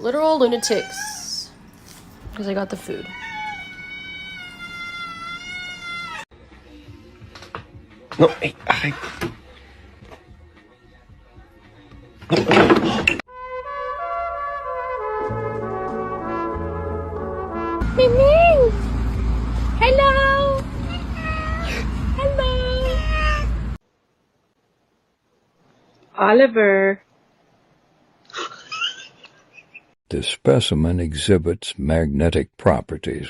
Literal lunatics. Because I got the food. No, hey, ay. Ming! Hello! Hello! Oliver. This specimen exhibits magnetic properties.